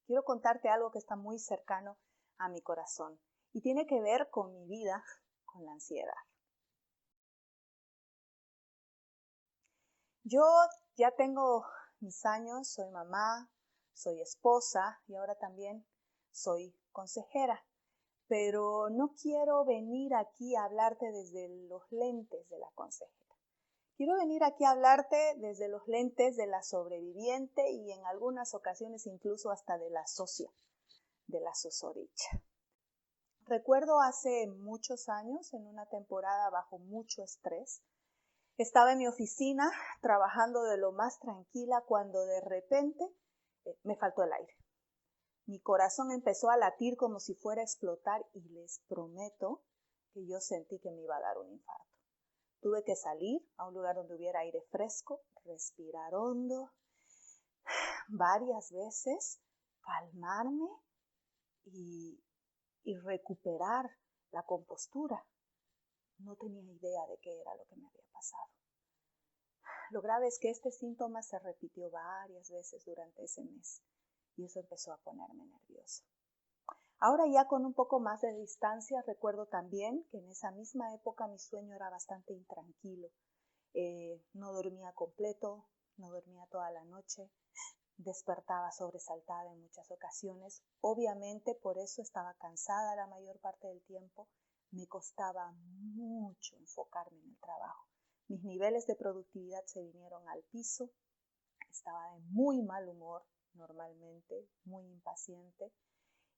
quiero contarte algo que está muy cercano a mi corazón y tiene que ver con mi vida, con la ansiedad. Yo ya tengo mis años, soy mamá, soy esposa y ahora también soy consejera, pero no quiero venir aquí a hablarte desde los lentes de la consejera. Quiero venir aquí a hablarte desde los lentes de la sobreviviente y en algunas ocasiones incluso hasta de la socia, de la susodicha. Recuerdo hace muchos años, en una temporada bajo mucho estrés, estaba en mi oficina trabajando de lo más tranquila cuando de repente me faltó el aire. Mi corazón empezó a latir como si fuera a explotar y les prometo que yo sentí que me iba a dar un infarto. Tuve que salir a un lugar donde hubiera aire fresco, respirar hondo varias veces, calmarme y recuperar la compostura. No tenía idea de qué era lo que me había pasado. Lo grave es que este síntoma se repitió varias veces durante ese mes y eso empezó a ponerme nerviosa. Ahora ya con un poco más de distancia recuerdo también que en esa misma época mi sueño era bastante intranquilo. No dormía completo, no dormía toda la noche, despertaba sobresaltada en muchas ocasiones. Obviamente por eso estaba cansada la mayor parte del tiempo. Me costaba mucho enfocarme en el trabajo. Mis niveles de productividad se vinieron al piso. Estaba de muy mal humor normalmente, muy impaciente.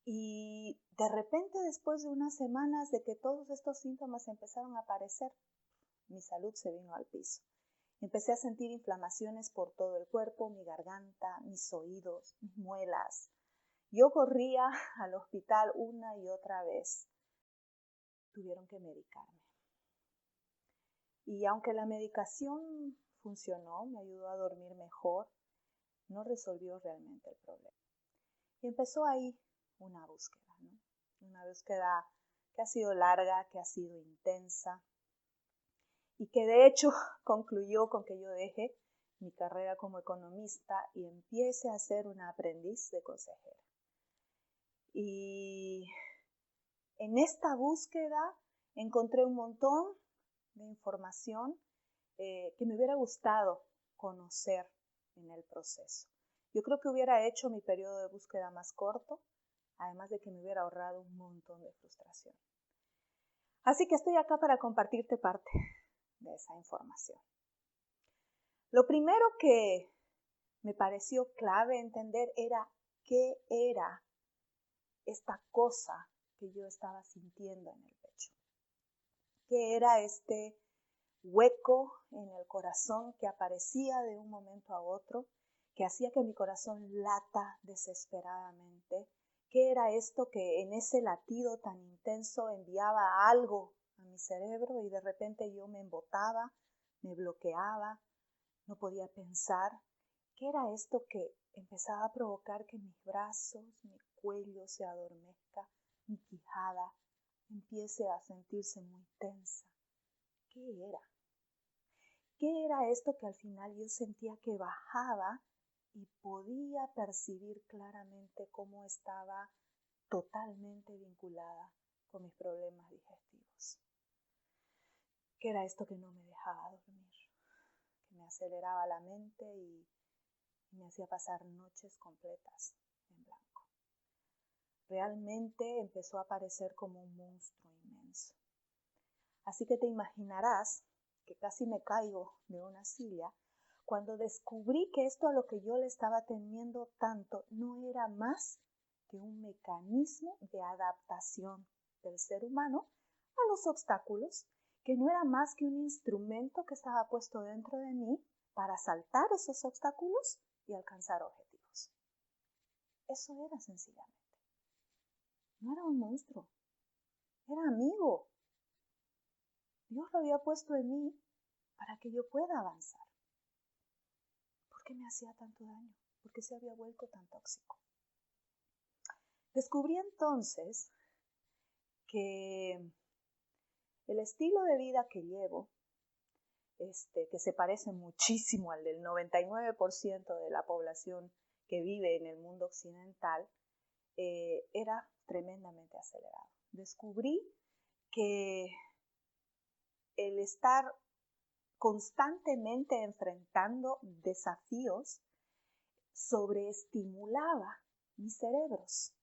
Y de repente, después de unas semanas de que todos estos síntomas empezaron a aparecer, mi salud se vino al piso. Empecé a sentir inflamaciones por todo el cuerpo, mi garganta, mis oídos, mis muelas. Yo corría al hospital una y otra vez. Tuvieron que medicarme. Y aunque la medicación funcionó, me ayudó a dormir mejor, no resolvió realmente el problema. Y empezó ahí una búsqueda, ¿no? Una búsqueda que ha sido larga, que ha sido intensa y que de hecho concluyó con que yo deje mi carrera como economista y empiece a ser una aprendiz de consejera. Y en esta búsqueda encontré un montón de información que me hubiera gustado conocer en el proceso. Yo creo que hubiera hecho mi periodo de búsqueda más corto, además de que me hubiera ahorrado un montón de frustración. Así que estoy acá para compartirte parte de esa información. Lo primero que me pareció clave entender era qué era esta cosa que yo estaba sintiendo en el pecho. ¿Qué era este hueco en el corazón que aparecía de un momento a otro, que hacía que mi corazón lata desesperadamente? ¿Qué era esto que en ese latido tan intenso enviaba algo a mi cerebro y de repente yo me embotaba, me bloqueaba, no podía pensar? ¿Qué era esto que empezaba a provocar que mis brazos, mi cuello se adormezca, mi quijada empiece a sentirse muy tensa? ¿Qué era? ¿Qué era esto que al final yo sentía que bajaba y podía percibir claramente cómo estaba totalmente vinculada con mis problemas digestivos? ¿Qué era esto que no me dejaba dormir? Que me aceleraba la mente y me hacía pasar noches completas en blanco. Realmente empezó a aparecer como un monstruo inmenso. Así que te imaginarás que casi me caigo de una silla cuando descubrí que esto a lo que yo le estaba temiendo tanto no era más que un mecanismo de adaptación del ser humano a los obstáculos, que no era más que un instrumento que estaba puesto dentro de mí para saltar esos obstáculos y alcanzar objetivos. Eso era sencillamente. No era un monstruo, era amigo. Dios lo había puesto en mí para que yo pueda avanzar. ¿Por qué me hacía tanto daño? ¿Por qué se había vuelto tan tóxico? Descubrí entonces que el estilo de vida que llevo, que se parece muchísimo al del 99% de la población que vive en el mundo occidental, era tremendamente acelerado. Descubrí que el estar constantemente enfrentando desafíos sobreestimulaba mis cerebros.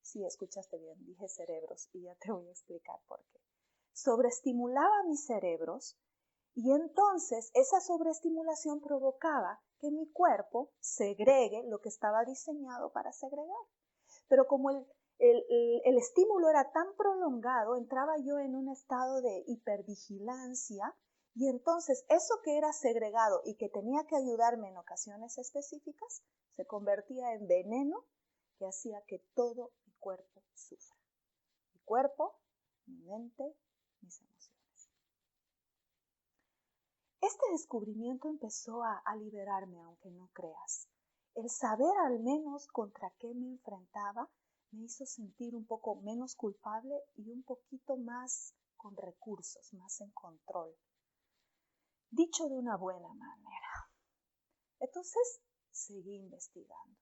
Sí, escuchaste bien, dije cerebros y ya te voy a explicar por qué. Sobreestimulaba mis cerebros y entonces esa sobreestimulación provocaba que mi cuerpo segregue lo que estaba diseñado para segregar. Pero como el estímulo era tan prolongado, entraba yo en un estado de hipervigilancia y entonces eso que era segregado y que tenía que ayudarme en ocasiones específicas se convertía en veneno que hacía que todo mi cuerpo sufra. Mi cuerpo, mi mente, mis emociones. Este descubrimiento empezó a liberarme, aunque no creas. El saber al menos contra qué me enfrentaba me hizo sentir un poco menos culpable y un poquito más con recursos, más en control. Dicho de una buena manera. Entonces, seguí investigando.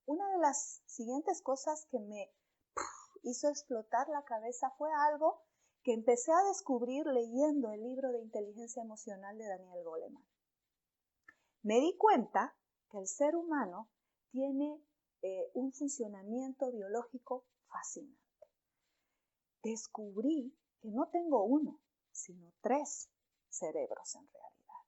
Una de las siguientes cosas que me hizo explotar la cabeza fue algo que empecé a descubrir leyendo el libro de inteligencia emocional de Daniel Goleman. Me di cuenta que el ser humano tiene un funcionamiento biológico fascinante. Descubrí que no tengo uno, sino 3 cerebros en realidad.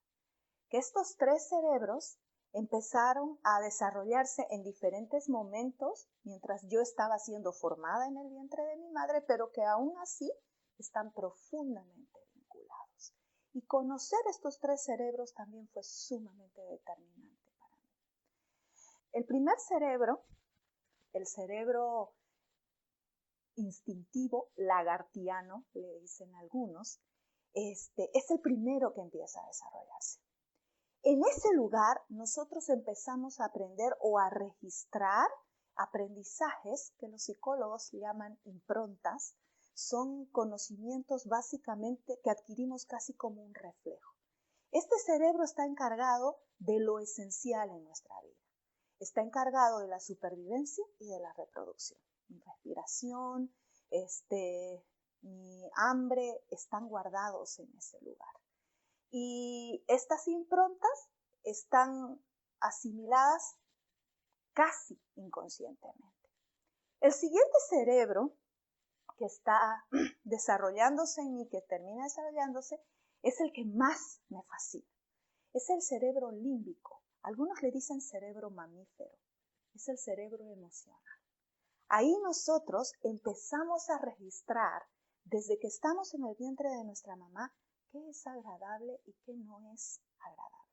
Que estos 3 cerebros empezaron a desarrollarse en diferentes momentos mientras yo estaba siendo formada en el vientre de mi madre, pero que aún así están profundamente vinculados. Y conocer estos 3 cerebros también fue sumamente determinante para mí. El primer cerebro, el cerebro instintivo, lagartiano, le dicen algunos, es el primero que empieza a desarrollarse. En ese lugar nosotros empezamos a aprender o a registrar aprendizajes que los psicólogos llaman improntas. Son conocimientos básicamente que adquirimos casi como un reflejo. Este cerebro está encargado de lo esencial en nuestra vida. Está encargado de la supervivencia y de la reproducción. Mi respiración, mi hambre están guardados en ese lugar. Y estas improntas están asimiladas casi inconscientemente. El siguiente cerebro que está desarrollándose en mí, que termina desarrollándose, es el que más me fascina. Es el cerebro límbico. Algunos le dicen cerebro mamífero. Es el cerebro emocional. Ahí nosotros empezamos a registrar, desde que estamos en el vientre de nuestra mamá, qué es agradable y qué no es agradable.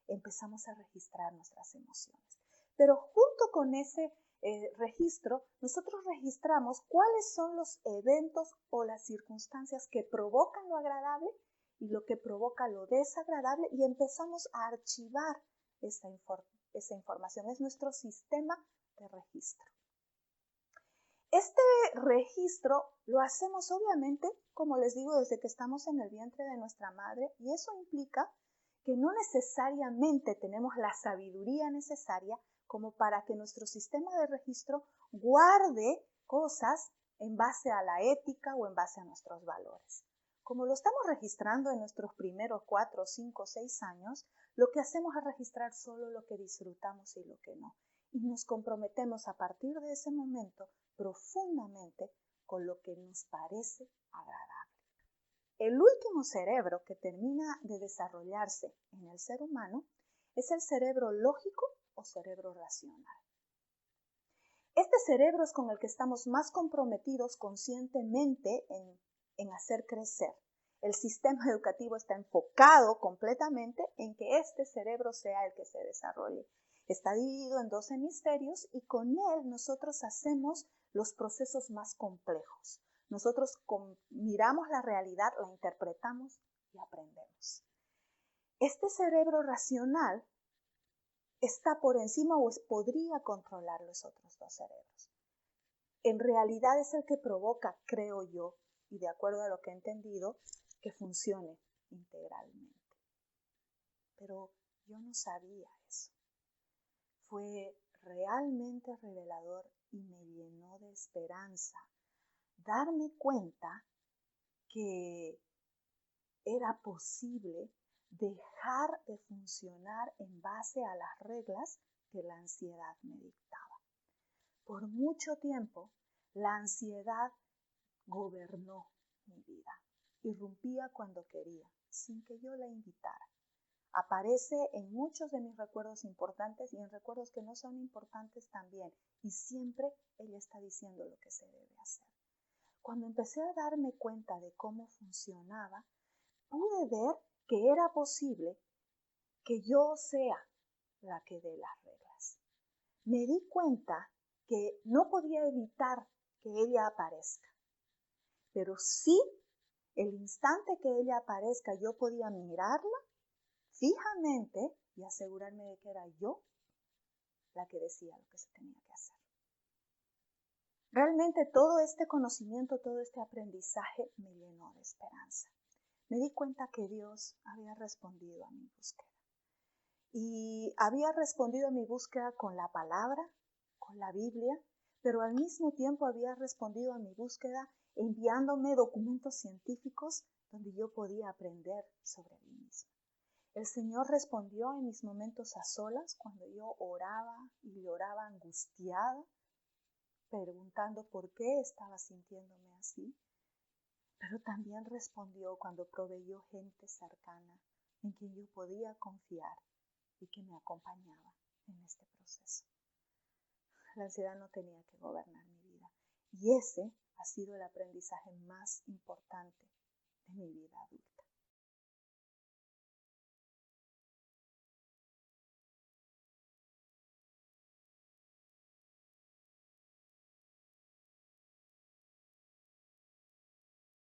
Empezamos a registrar nuestras emociones. Pero junto con ese registro, nosotros registramos cuáles son los eventos o las circunstancias que provocan lo agradable y lo que provoca lo desagradable y empezamos a archivar esa información. Es nuestro sistema de registro. Este registro lo hacemos obviamente, como les digo, desde que estamos en el vientre de nuestra madre, y eso implica que no necesariamente tenemos la sabiduría necesaria como para que nuestro sistema de registro guarde cosas en base a la ética o en base a nuestros valores. Como lo estamos registrando en nuestros primeros 4, 5, 6 años, lo que hacemos es registrar solo lo que disfrutamos y lo que no. Y nos comprometemos a partir de ese momento profundamente con lo que nos parece agradable. El último cerebro que termina de desarrollarse en el ser humano es el cerebro lógico o cerebro racional. Este cerebro es con el que estamos más comprometidos conscientemente en hacer crecer. El sistema educativo está enfocado completamente en que este cerebro sea el que se desarrolle. Está dividido en 2 hemisferios y con él nosotros hacemos los procesos más complejos. Nosotros miramos la realidad, la interpretamos y aprendemos. Este cerebro racional está por encima o podría controlar los otros 2 cerebros. En realidad es el que provoca, creo yo, y de acuerdo a lo que he entendido, que funcione integralmente. Pero yo no sabía eso. Fue realmente revelador y me llenó de esperanza darme cuenta que era posible dejar de funcionar en base a las reglas que la ansiedad me dictaba. Por mucho tiempo, la ansiedad gobernó mi vida. Irrumpía cuando quería, sin que yo la invitara. Aparece en muchos de mis recuerdos importantes y en recuerdos que no son importantes también. Y siempre ella está diciendo lo que se debe hacer. Cuando empecé a darme cuenta de cómo funcionaba, pude ver que era posible que yo sea la que dé las reglas. Me di cuenta que no podía evitar que ella aparezca, pero sí, el instante que ella aparezca, yo podía mirarla fijamente y asegurarme de que era yo la que decía lo que se tenía que hacer. Realmente todo este conocimiento, todo este aprendizaje me llenó de esperanza. Me di cuenta que Dios había respondido a mi búsqueda. Y había respondido a mi búsqueda con la palabra, con la Biblia, pero al mismo tiempo había respondido a mi búsqueda enviándome documentos científicos donde yo podía aprender sobre mí misma. El Señor respondió en mis momentos a solas, cuando yo oraba y lloraba angustiada, preguntando por qué estaba sintiéndome así. Pero también respondió cuando proveyó gente cercana en quien yo podía confiar y que me acompañaba en este proceso. La ansiedad no tenía que gobernar mi vida. Y ese ha sido el aprendizaje más importante de mi vida adulta.